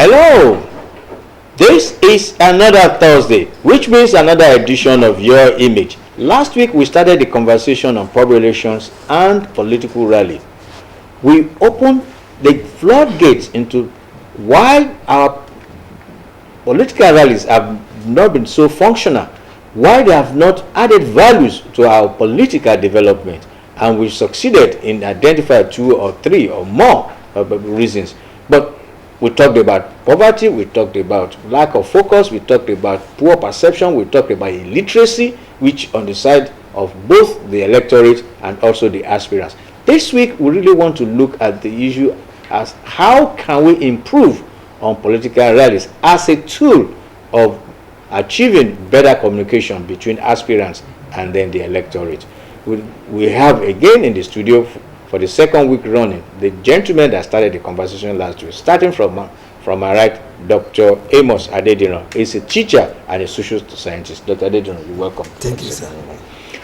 Hello, this is another Thursday, which means another edition of Your Image. Last week we started the conversation on public relations and political rally. We opened the floodgates into why our political rallies have not been so functional, why they have not added values to our political development, and we succeeded in identifying 2 or 3 or more reasons. But we talked about poverty, we talked about lack of focus, we talked about poor perception, we talked about illiteracy, which on the side of both the electorate and also the aspirants. This week, we really want to look at the issue as how can we improve on political rallies as a tool of achieving better communication between aspirants and then the electorate. We have again in the studio for the second week running the gentleman that started the conversation last week, starting from my right, Dr. Amos Adedino. He's a teacher and a social scientist. Dr. Adedino, you're welcome. Thank you, sir.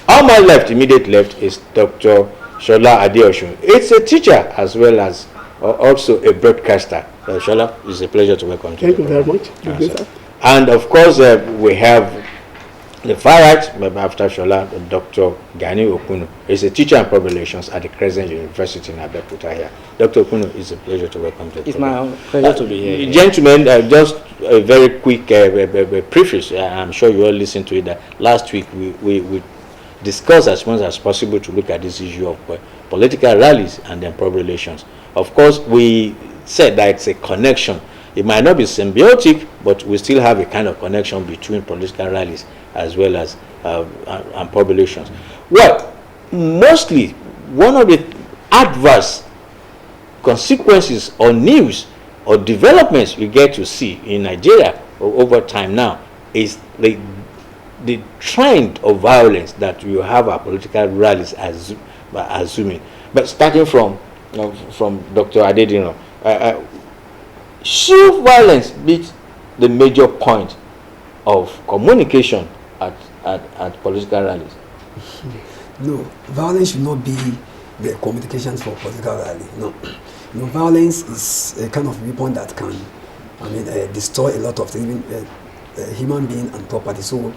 On my left, immediate left, is Dr. Shola Adeosun. It's a teacher as well as also a broadcaster. Shola, it's a pleasure to welcome you. Thank you very much. Thank you, sir. And of course, we have the far right, after Shola, Dr. Gani Okunu. He's a teacher in public relations at the Crescent University in Abeokuta here. Dr. Okunu, it's a pleasure to welcome you. It's my pleasure to be here. Gentlemen, just a very quick preface. I'm sure you all listened to it. That last week we discussed as much as possible to look at this issue of political rallies and then public relations. Of course, we said that it's a connection. It might not be symbiotic, but we still have a kind of connection between political rallies as well as and public relations. Well, mostly one of the adverse consequences or news or developments we get to see in Nigeria over time now is the trend of violence that you have our political rallies assuming. But starting from Dr. Adedino, should violence be the major point of communication at political rallies? No, violence should not be the communications for political rally. No, violence is a kind of weapon that can, destroy a lot of things, human being and property. So,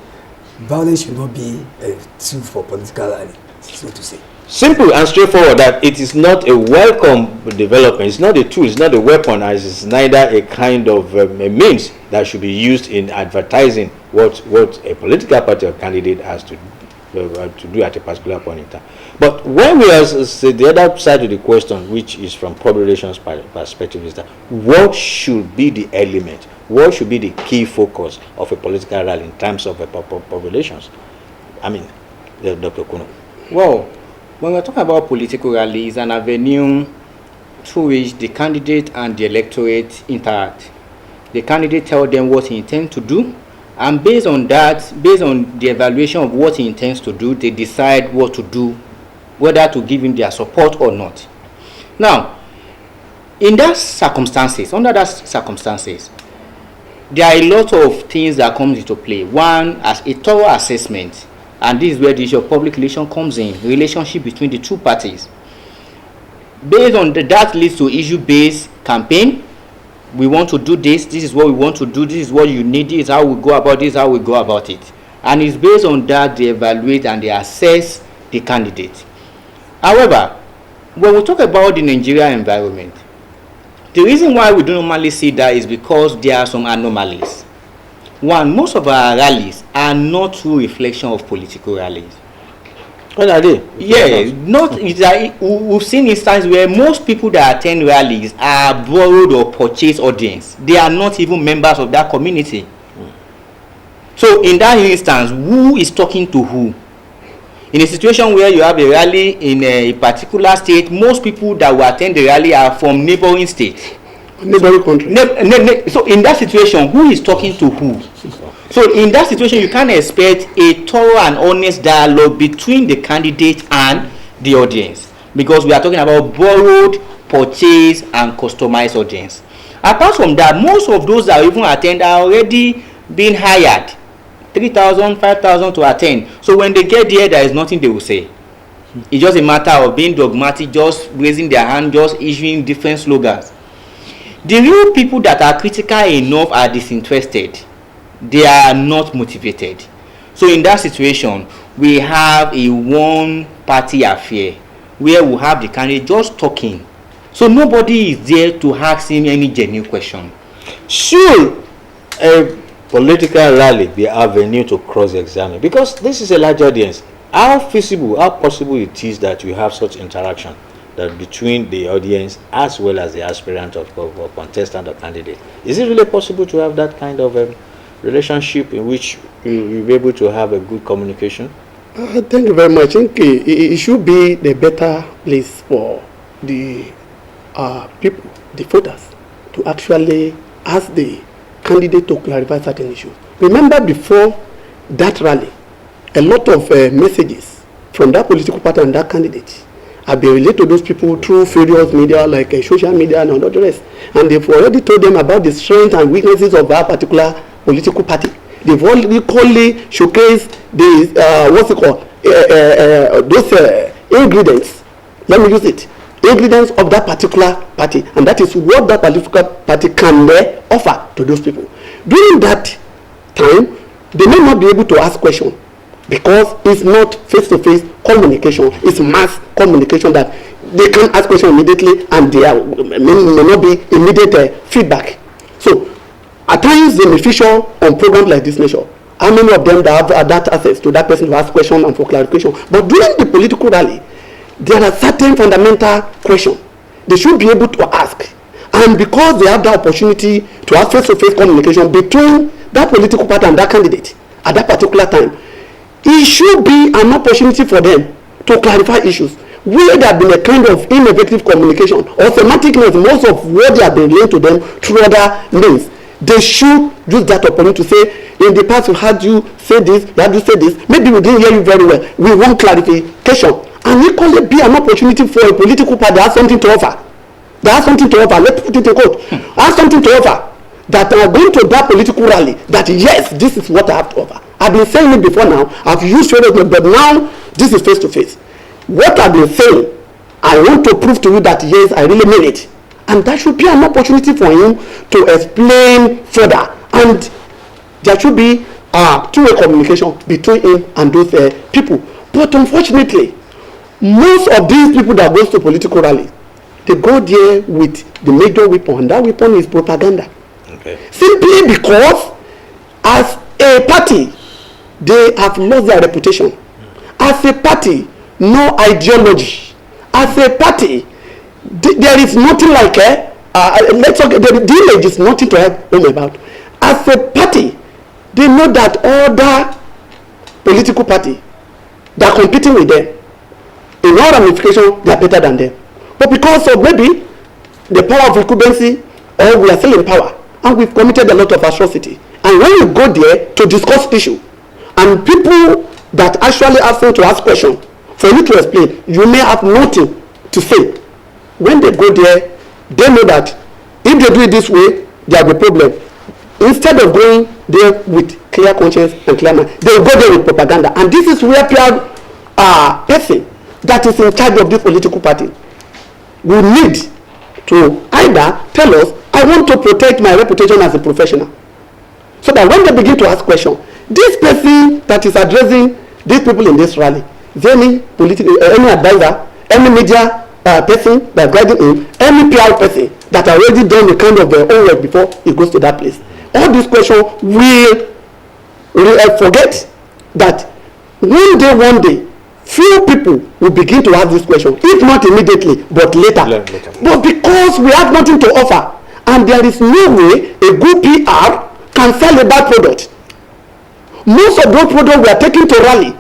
violence should not be a tool for political rally, so to say. Simple and straightforward that it is not a welcome development. It's not a tool, it's not a weapon, as it's neither a kind of a means that should be used in advertising what a political party or candidate has to do at a particular point in time. But when we say the other side of the question, which is from public relations perspective, is that what should be the element, what should be the key focus of a political rally in terms of public relations? Dr. Kuno. Well, when we're talking about political rallies, an avenue through which the candidate and the electorate interact. The candidate tells them what he intends to do, and based on that, based on the evaluation of what he intends to do, they decide what to do, whether to give him their support or not. Now, under that circumstances, there are a lot of things that come into play. One, as a thorough assessment. And this is where the issue of public relation comes in, relationship between the two parties. Based on that leads to issue-based campaign. We want to do this is what we want to do, this is what you need, this is how we go about this, how we go about it. And it's based on that they evaluate and they assess the candidate. However, when we talk about the Nigeria environment, the reason why we don't normally see that is because there are some anomalies. One, most of our rallies are not true reflection of political rallies. What are they? Yeah, we've seen instances where most people that attend rallies are borrowed or purchased audience. They are not even members of that community. So in that instance, who is talking to who? In a situation where you have a rally in a particular state, most people that will attend the rally are from neighboring states. Neighboring country. So in that situation, who is talking to who? So in that situation, you can't expect a thorough and honest dialogue between the candidate and the audience, because we are talking about borrowed, purchased, and customized audience. Apart from that, most of those that even attend are already being hired, 3,000, 5,000 to attend. So when they get there is nothing they will say. It's just a matter of being dogmatic, just raising their hand, just issuing different slogans. The real people that are critical enough are disinterested. They are not motivated. So in that situation, we have a one-party affair where we have the candidate just talking. So nobody is there to ask him any genuine question. Should a political rally be avenue to cross-examine? Because this is a large audience. How feasible, how possible it is that you have such interaction that between the audience as well as the aspirant of contestant or candidate? Is it really possible to have that kind of relationship in which you'll be able to have a good communication? Thank you very much. I think it should be the better place for the people, the voters, to actually ask the candidate to clarify certain issues. Remember, before that rally, a lot of messages from that political party and that candidate have been relayed to those people through various media like social media and all the rest. And they've already told them about the strengths and weaknesses of that particular political party. They've already clearly showcased the those ingredients. Let me use it. Ingredients of that particular party, and that is what that political party can offer to those people. During that time, they may not be able to ask questions because it's not face-to-face communication, it's mass communication that they can ask questions immediately and there may not be immediate feedback. So at times they may feature on programs like this nature. How many of them that have that access to that person to ask questions and for clarification? But during the political rally, there are certain fundamental questions they should be able to ask. And because they have the opportunity to have face-to-face communication between that political party and that candidate at that particular time, it should be an opportunity for them to clarify issues. Where there have been a kind of ineffective communication or semanticness, most of what they have been relaying to them through other means, they should use that opportunity to say, in the past we had you say this, you had you say this, maybe we didn't hear you very well, we want clarification. And equally be an opportunity for a political party that has something to offer. That has something to offer, let's put it in quote, has something to offer, that are going to that political rally, that yes, this is what I have to offer. I've been saying it before now, I've used it, but now this is face to face. What I've been saying, I want to prove to you that yes, I really mean it. And that should be an opportunity for him to explain further. And there should be two-way communication between him and those people. But unfortunately, most of these people that goes to political rally, they go there with the major weapon, and that weapon is propaganda. Okay. Simply because as a party, they have lost their reputation. As a party, no ideology. As a party, there is nothing like let's talk. The image is nothing to have home about. As a party, they know that other political party that are competing with them, in all ramifications, they are better than them. But because of maybe the power of incumbency, or we are still in power, and we've committed a lot of atrocity. And when you go there to discuss issue, and people that actually ask them to ask questions, for you to explain, you may have nothing to say. When they go there, they know that if they do it this way, there will be a problem. Instead of going there with clear conscience and clear mind, they will go there with propaganda. And this is where PR person that is in charge of this political party will need to either tell us, I want to protect my reputation as a professional. So that when they begin to ask questions, this person that is addressing these people in this rally, is there any political, any advisor, any media person that guiding him, any PR person that already done the kind of homework before he goes to that place? All these questions will forget that one day, few people will begin to ask this question, if not immediately, but later. But because we have nothing to offer, and there is no way a good PR can sell a bad product. Most of those products we are taking to rally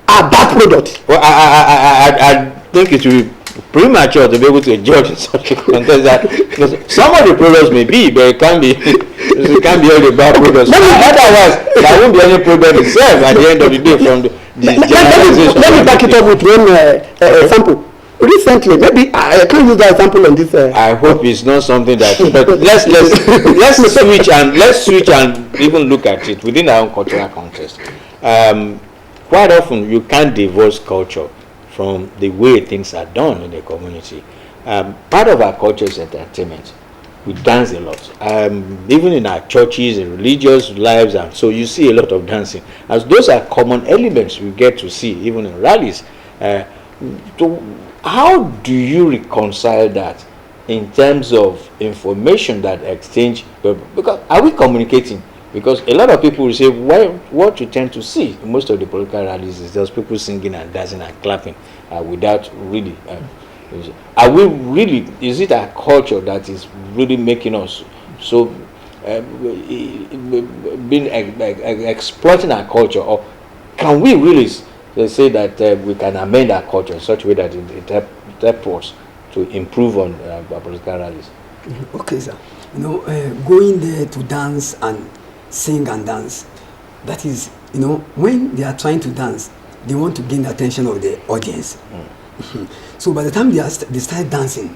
are bad products. Well, I think it will be premature to be able to judge such a contest that because some of the products may be, but it can't be all the bad products. Otherwise, there won't be any problem itself at the end of the day from the generalization. Let me back it up with one example. Recently, maybe I can't use that example on this. I hope it's not something that. But let's switch and even look at it within our own cultural context. Quite often, you can't divorce culture from the way things are done in the community. Part of our culture is entertainment. we dance a lot. Even in our churches, in religious lives, and so you see a lot of dancing. As those are common elements we get to see even in rallies. How do you reconcile that in terms of information that exchange? Because are we communicating? Because a lot of people will say, what you tend to see in most of the political rallies is just people singing and dancing and clapping without really. Are we really? Is it a culture that is really making us so being exploiting our culture, or can we really say that we can amend our culture in such a way that it helps us to improve on our political rallies? Okay, sir. Going there to dance and sing and dance, that is, when they are trying to dance, they want to gain the attention of the audience. So by the time they start dancing,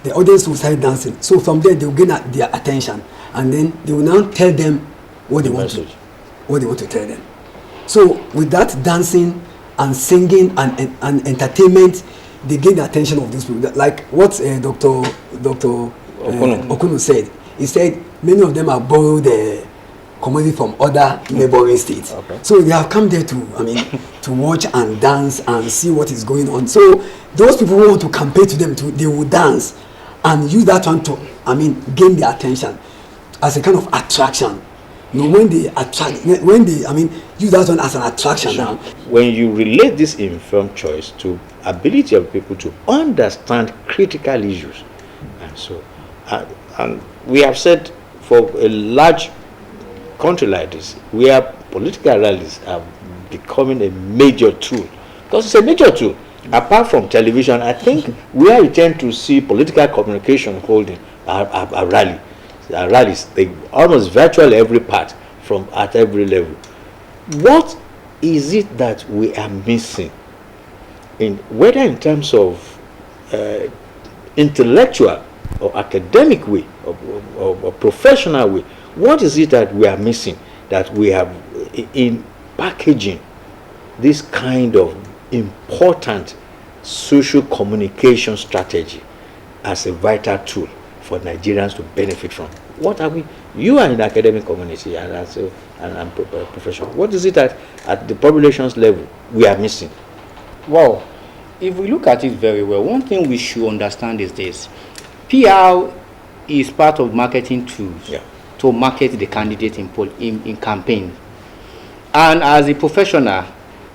the audience will start dancing. So from there they will gain their attention, and then they will now tell them what they want to tell them. So with that dancing and singing and entertainment, they gain the attention of those people. Like what Dr. Okuno said. He said many of them have borrowed the commodity from other neighboring states. Okay. So they have come there to watch and dance and see what is going on. So those people who want to compare to them, they will dance and use that one to gain their attention as a kind of attraction. When they use that one as an attraction. Sure. Now, when you relate this informed choice to ability of people to understand critical issues, and so and we have said for a large country like this, where political rallies are becoming a major tool, because it's a major tool. Apart from television, I think where you tend to see political communication holding a rallies, they almost virtually every part from at every level. What is it that we are missing, whether in terms of intellectual or academic way or professional way? What is it that we are missing, that we have in packaging this kind of important social communication strategy as a vital tool for Nigerians to benefit from? What are we? You are in the academic community and as a professional. What is it that at the population's level we are missing? Well, if we look at it very well, one thing we should understand is this: PR is part of marketing tools. Yeah. To market the candidate in campaign, and as a professional,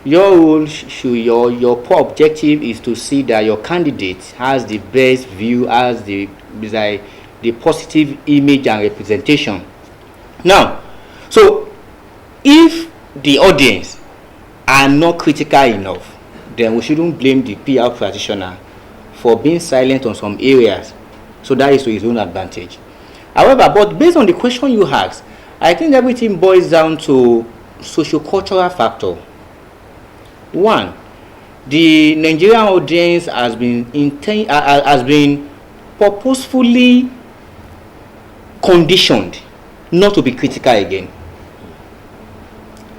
your role your objective is to see that your candidate has the best view, has the positive image and representation. Now, so if the audience are not critical enough, then we shouldn't blame the PR practitioner for being silent on some areas. So that is to his own advantage. However, but based on the question you asked, I think everything boils down to socio-cultural factor. One, the Nigerian audience has been purposefully conditioned not to be critical again.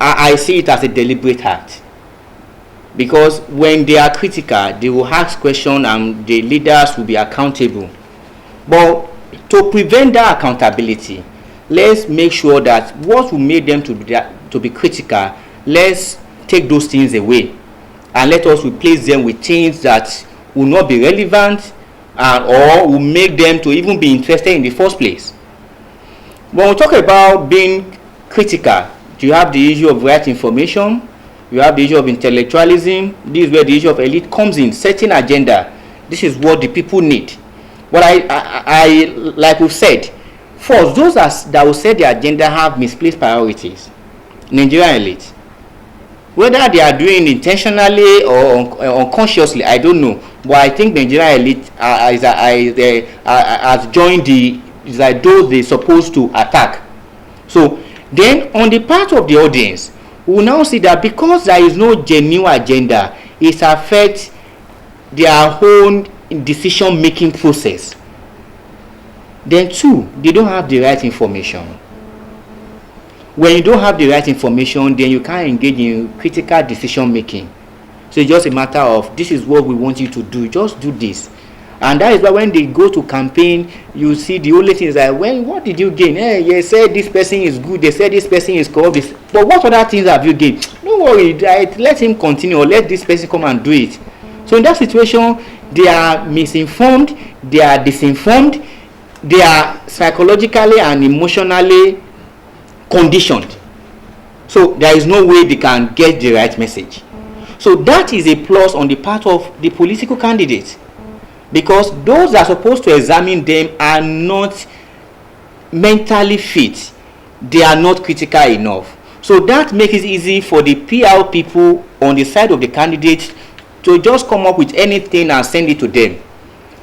I see it as a deliberate act, because when they are critical, they will ask questions and the leaders will be accountable. But to prevent that accountability, let's make sure that what will make them to be critical, let's take those things away and let us replace them with things that will not be relevant or will make them to even be interested in the first place. When we talk about being critical, you have the issue of right information, you have the issue of intellectualism. This is where the issue of elite comes in, setting agenda. This is what the people need. But I like we said, first, those that will set the agenda have misplaced priorities. Nigerian elite, whether they are doing intentionally or unconsciously, I don't know. But I think Nigerian elite has joined those they're supposed to attack. So then, on the part of the audience, we will now see that because there is no genuine agenda, it affects their own decision-making process. Then two, they don't have the right information. When you don't have the right information, then you can't engage in critical decision-making. So it's just a matter of, this is what we want you to do, just do this. And that is why when they go to campaign, you see the only thing is that, what did you gain? You said this person is good, they said this person is corrupt, but what other things have you gained? Don't worry, let him continue, or let this person come and do it. So in that situation, they are misinformed, they are disinformed, they are psychologically and emotionally conditioned. So there is no way they can get the right message. So that is a plus on the part of the political candidates, because those that are supposed to examine them are not mentally fit. They are not critical enough. So that makes it easy for the PR people on the side of the candidates to just come up with anything and send it to them.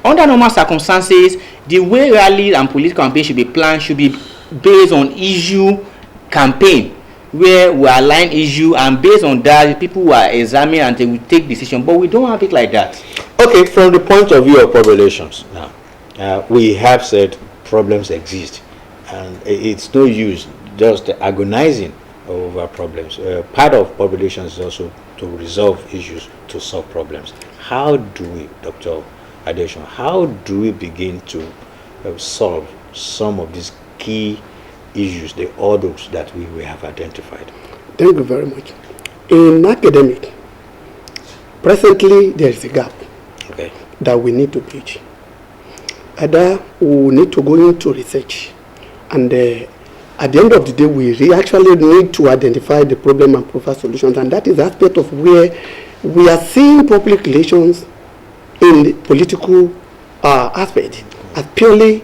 Under normal circumstances, the way rallies and political campaign should be planned should be based on issue campaign, where we align issue, and based on that, people will examine and they will take decision. But we don't have it like that. Okay, from the point of view of public relations now, we have said problems exist, and it's no use just agonizing over problems. Part of public relations is also to resolve issues, to solve problems. How do we, Dr. Adesina, how do we begin to solve some of these key issues, the hurdles that we have identified? Thank you very much. In academic, presently there is a gap that we need to bridge. Either we need to go into research, and at the end of the day, we actually need to identify the problem and provide solutions, and that is the aspect of where we are seeing public relations in the political aspect as purely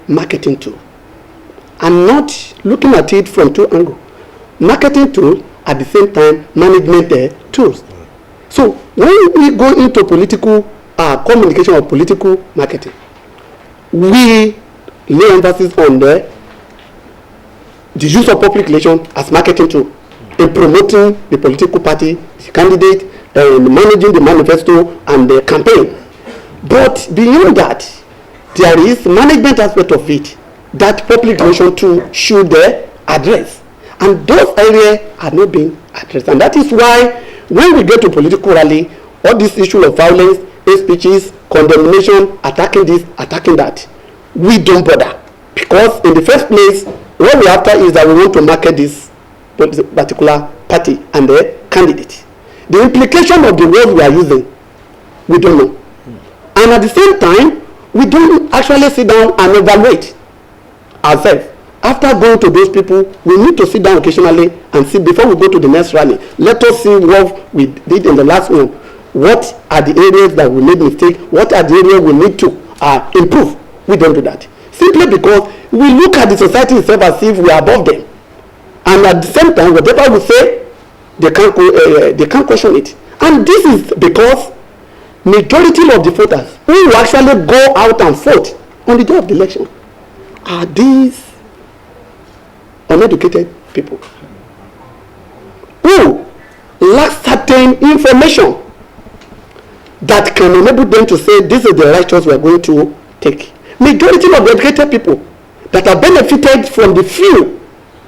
marketing tool, and not looking at it from two angles. Marketing tool, at the same time management tools. So when we go into political communication or political marketing, we lay emphasis on the use of public relations as marketing tool in promoting the political party, the candidate, managing the manifesto and the campaign. But beyond that, there is management aspect of it that public relations tool should address, and those areas are not being addressed. And that is why when we get to political rally, all this issue of violence, hate speeches, condemnation, attacking this, attacking that, we don't bother, because in the first place, what we after is that we want to market this particular party and the candidate. The implication of the words we are using, we don't know. And at the same time, we don't actually sit down and evaluate ourselves. After going to those people, we need to sit down occasionally and see, before we go to the next rally, let us see what we did in the last one. What are the areas that we made mistake? What are the areas we need to improve? We don't do that. Simply because we look at the society itself as if we are above them. And at the same time, whatever we say, they can't question it. And this is because majority of the voters who will actually go out and vote on the day of the election are these uneducated people who lack certain information that can enable them to say this is the right choice we are going to take. Majority of the educated people that have benefited from the few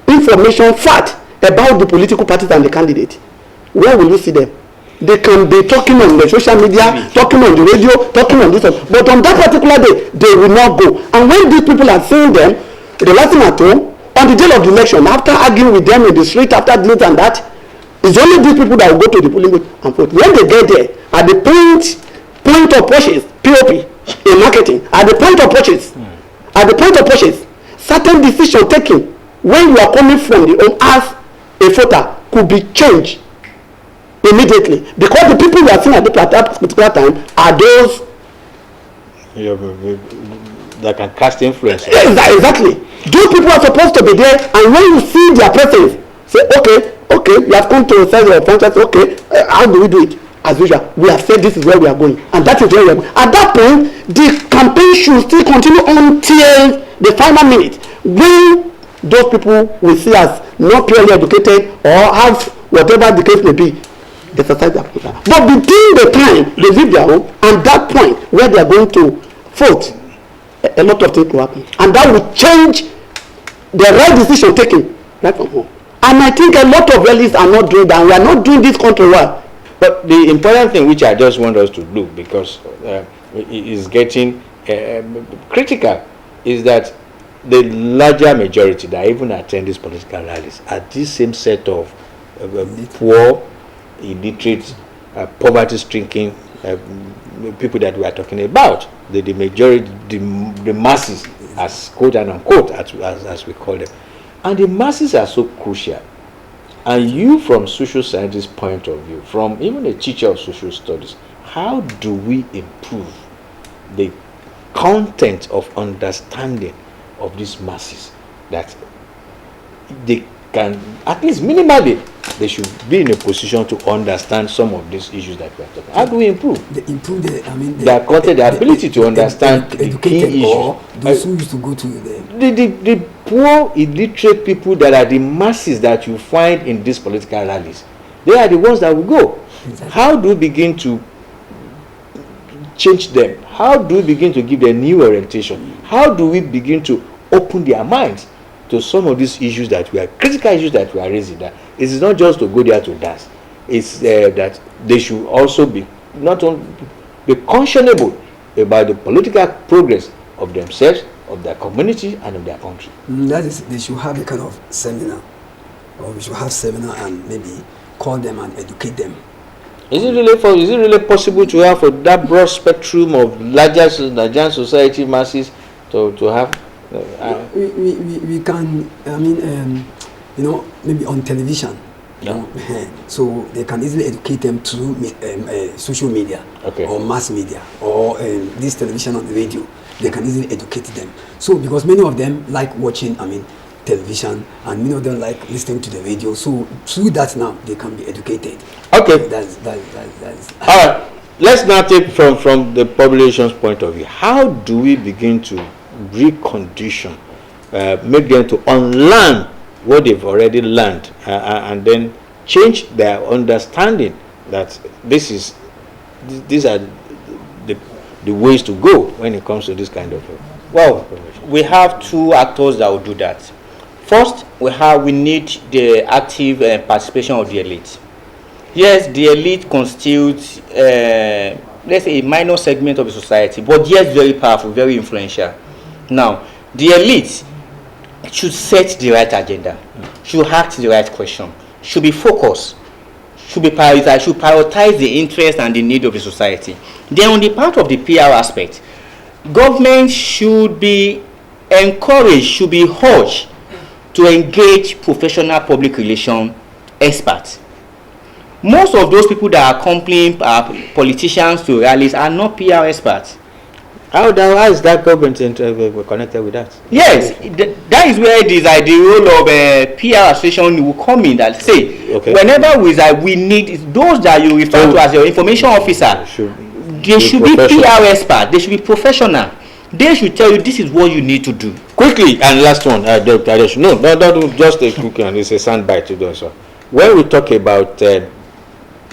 information fact about the political parties and the candidate, where will you see them? They can be talking on the social media, talking on the radio, talking on this one, but on that particular day, they will not go. And when these people are seeing them, relaxing at home, on the day of the election, after arguing with them in the street, after this and that, it's only these people that will go to the polling booth and vote. When they get there, at the point of purchase, POP, in marketing, at the point of purchase, certain decision taken when you are coming from the home as a voter could be changed immediately, because the people you are seeing at that particular time are those that can cast influence. Exactly. Those people are supposed to be there, and when you see their presence, say, okay, you have come to a size of franchise, okay, how do we do it? As usual, we have said this is where we are going, and that is where we are going. At that point, the campaign should still continue until the final minute, when those people will see as not purely educated or have whatever the case may be, exercise their program. But between the time they leave their home and that point where they are going to vote, a lot of things will happen, and that will change the right decision taken right from home. And I think a lot of rallies are not doing that. We are not doing this country well. But the important thing which I just want us to do, because is getting critical is that the larger majority that even attend these political rallies are this same set of poor, illiterate, poverty-stricken people that we are talking about. The majority, the masses, as quote and unquote, as we call them. And the masses are so crucial. And you, from social scientist point of view, from even a teacher of social studies, how do we improve the content of understanding of these masses, that they can, at least minimally, they should be in a position to understand some of these issues that we are talking. How do we improve? Their content, the ability to understand the key issues. Or those who used to go to the poor, illiterate people that are the masses that you find in these political rallies. They are the ones that will go. Exactly. How do we begin to change them? How do we begin to give them new orientation? How do we begin to open their minds to some of these issues that we are, critical issues that we are raising? That it is not just to go there to dance. It's that they should also be not only be conscionable about the political progress of themselves, of their community, and of their country. That is, they should have a kind of seminar, or we should have seminar and maybe call them and educate them. Is it really possible to have for that broad spectrum of larger Nigerian society masses to have? We can, maybe on television. Yeah. So they can easily educate them through social media, okay, or mass media, or this television on the radio. They can easily educate them. So because many of them like watching, television, and many of them like listening to the radio. So through that now they can be educated. Okay. That's all right. Let's now take from the population's point of view. How do we begin to recondition, make them to unlearn what they've already learned, and then change their understanding that these are the ways to go when it comes to this kind of we have two actors that will do that. First, we need the active participation of the elite. Yes, the elite constitutes let's say a minor segment of the society, but yes, very powerful, very influential. Now, the elite should set the right agenda, should ask the right question, should be focused, should be prioritized, should prioritize the interest and the need of the society. Then on the part of the PR aspect, government should be encouraged, should be urged to engage professional public relation experts. Most of those people that are accompanying politicians to rallies are not PR experts. How is that government connected with that? Yes, that is where the role of PR association will come in. That say, okay, whenever we need those that you refer to as your information officer, they should be PR experts. They should be professional. They should tell you this is what you need to do. Quickly, and last one, Dr. Adesh. No, just a quick one. It's a soundbite to do so. When we talk about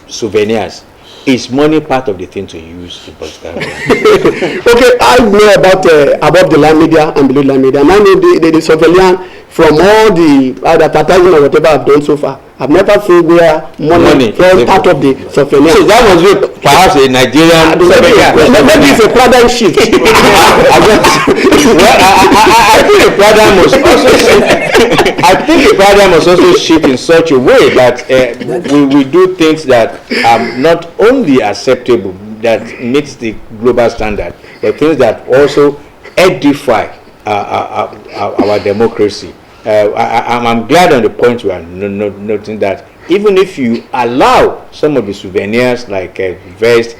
souvenirs, is money part of the thing to use in political? Okay, I know about above the line media and below the line media. And I know the surveillance from all the advertising or whatever I've done so far. I've never seen where money was part of the surveillance. So that was perhaps a Nigerian surveillance. Maybe it's a paradigm shift. I think the paradigm must also shift. I think the paradigm must also shift in such a way that we do things that are not only acceptable, that meets the global standard, but things that also edify our democracy. I'm glad on the point we are noting that even if you allow some of the souvenirs like vest,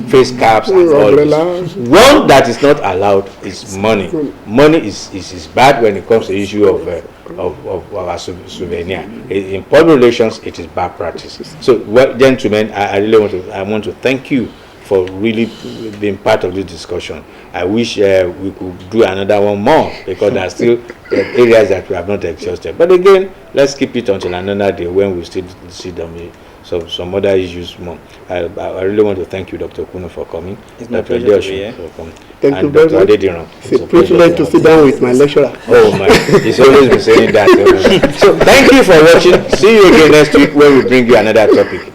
face caps, and all this, one that is not allowed is money. Money is bad when it comes to the issue of our souvenir. In public relations, it is bad practice. So, gentlemen, I really want to thank you for really being part of this discussion. I wish we could do another one more, because there are still areas that we have not exhausted. But again, let's keep it until another day when we still see them. So some other issues more. I really want to thank you, Dr. Kuno, for coming. It's my pleasure to be here. Thank you very much. It's a privilege to sit down with my lecturer. Oh my, he's always been saying that. So thank you for watching. See you again next week when we bring you another topic.